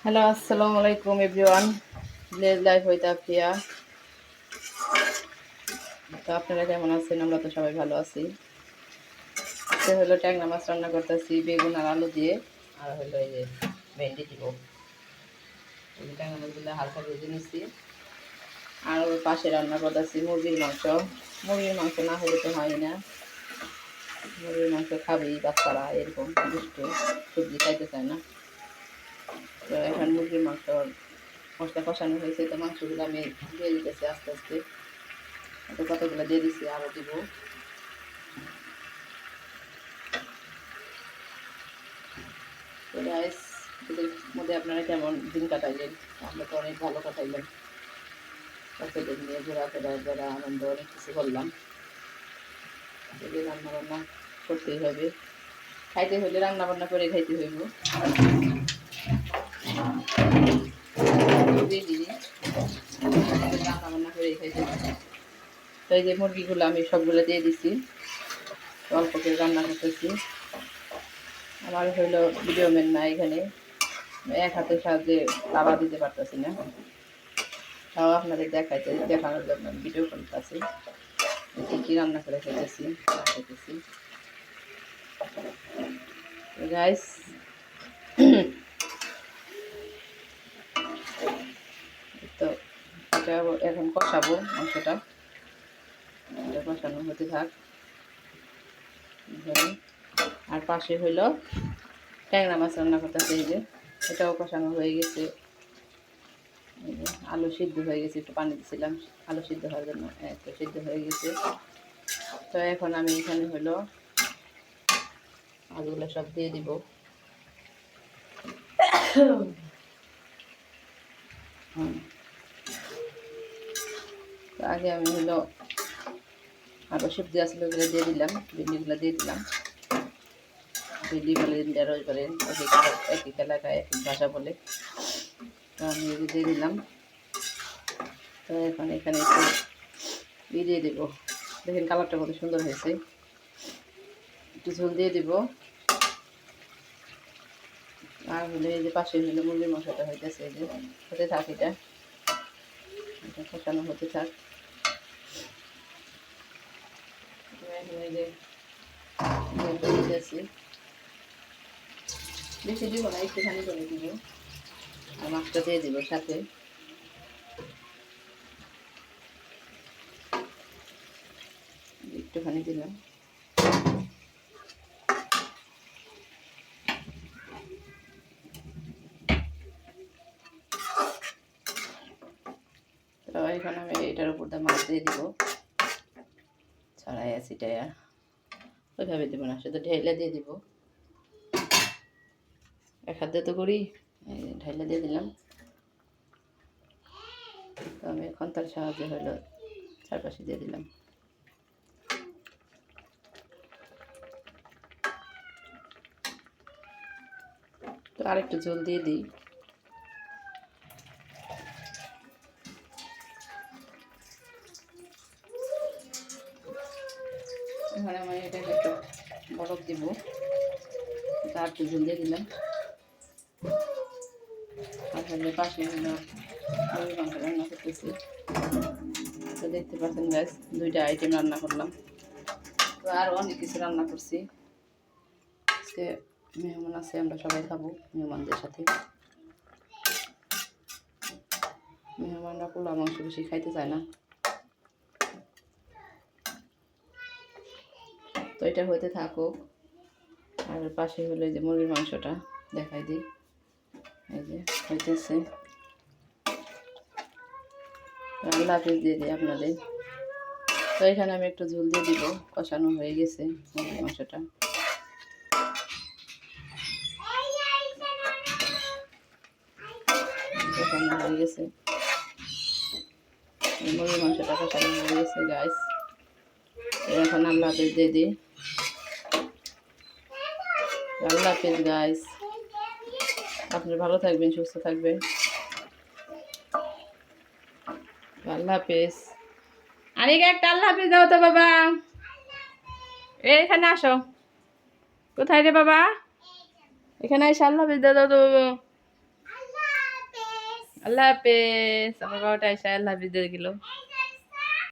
Hello, আসসালামু আলাইকুম everyone. Village life with Afia. তো আপনারা কেমন আছেন? আমরা তো সবাই ভালো আছি। আজকে হলো ট্যাংরা মাছ রান্না করতেছি বেগুন আর আলু দিয়ে, আর হলো এই যে ভেন্ডি দিব। এই যে ট্যাংরা মাছগুলো হালকা ভেজে নিচ্ছি। আর ওর পাশে রান্না করতেছি মুরগির মাংস। মুরগির মাংস না হলে তো হয় না। মুরগির মাংস খাবেই বাচ্চারা, এরকম দুষ্টু, সবজি খাইতে চায় না। তো এখন মুরগির মাংস মশলা কষানো হয়েছে, তো মাংসগুলো আমি দিয়ে দিতেছি আস্তে আস্তে। তো কতগুলো দিয়ে দিচ্ছি, আরও দিব। তো গাইস, এদের মধ্যে আপনারা কেমন দিন কাটাইলেন? আমরা তো অনেক ভালো কাটাইলাম। বাচ্চাদের নিয়ে ঘোরাফেরা যারা আনন্দ অনেক কিছু করলাম। যদি রান্না বান্না করতেই হবে, খাইতে হলে রান্না বান্না করে খাইতে হইব। রান্না বান্না করে খাইতে হবে। তো এই যে মুরগিগুলো আমি সবগুলো দিয়ে দিছি, অল্প করে রান্না করতেছি। আমার হইলো ভিডিও ম্যান না এখানে, এক হাতের সাহায্যে লাভা দিতে পারতেছি না। তাও আপনাদের দেখানোর জন্য ভিডিও করতেছি কি রান্না করে খেতেছি গাইস। তো এটা এখন কষাবো মাংসটা, এটা কষানো হতে থাক। আর পাশে হইলো ট্যাংরা মাছ রান্না করতেছে, এই যে এটাও কষানো হয়ে গেছে। আলু সিদ্ধ হয়ে গেছে, একটু পানি দিয়েছিলাম আলু সিদ্ধ হওয়ার জন্য, একটু সিদ্ধ হয়ে গেছে। তো এখন আমি এখানে হলো আলুগুলো সব দিয়ে দিব। আগে আমি হলো আরও সবজি আসলে ওগুলো দিয়ে দিলাম, ভেন্ডিগুলো দিয়ে দিলাম। ভেন্ডি বলেন, ঢেঁড়স বলেন, এক এক এলাকায় এক এক ভাষা বলে। তো আমি দিয়ে দিলাম। তো এখন এখানে একটু দিয়ে দেবো। দেখেন কালারটা কত সুন্দর হয়েছে। একটু ঝোল দিয়ে দিব। আর হলে এই যে পাশে হলে মুরগির মশলাটা হইতেছে, এই যে হতে থাক, এটা কষানো হতে থাক। এখন এই যে দিতেছি, বেশি দিব না, একটুখানি করে দিব। আর মাছটা দিয়ে দিব সাথে। একটুখানি দিলাম। তো এখন আমি এটার উপর দিয়ে মাছ দিয়ে দিব, ছড়াইয়া ছিটাইয়া। ওইভাবে দেবো না, শুধু ঢেলে দিয়ে দিব। এক হাতে তো করি, ঢেলে দিয়ে দিলাম। তো আমি এখন তার সাহায্যে হলো চারপাশে দিয়ে দিলাম। তো আরেকটু ঝোল দিয়ে দিই। এখানে আমি এটাকে একটু বরফ দিব, আর একটু ঝোল দিয়ে দিলাম। আসলে পাশে হলো মুরগির মাংস রান্না করতেছি। তো দেখতে পাচ্ছেন গ্যাস, দুইটা আইটেম রান্না করলাম। তো আর অনেক কিছু রান্না করছি। আজকে মেহমান আছে, আমরা সবাই খাবো মেহমানদের সাথে। মেহমানরা পোলা মাংস বেশি খাইতে চায় না। তো এটা হতে থাকুক। আর পাশে হলো এই যে মুরগির মাংসটা দেখাই দিই, এই যে হইতেছে। আল্লাহ হাফিজ দিয়ে দিই আপনাদের। তো এখানে আমি একটু ঝোল দিয়ে দিব, কষানো হয়ে গেছে মুরগির মাংসটা। কষানো হয়ে গেছে, মুরগির মাংসটা কষানো হয়ে গেছে গাইস। এখন আল্লাহ হাফিজ দিয়ে দিই। আল্লাহ হাফিজ গাইস, আপনি ভালো থাকবেন, সুস্থ থাকবেন। আল্লাহ হাফিজ। আনিকে একটা আল্লাহ হাফিজ দাও তো বাবা। এখানে আসো। কোথায় রে বাবা? এখানে এসে আল্লাহ হাফিজ দাও তো বাবা। আল্লাহ হাফেজ। আমার বাবাটা এসে আল্লাহ হাফিজ দিয়ে গেল।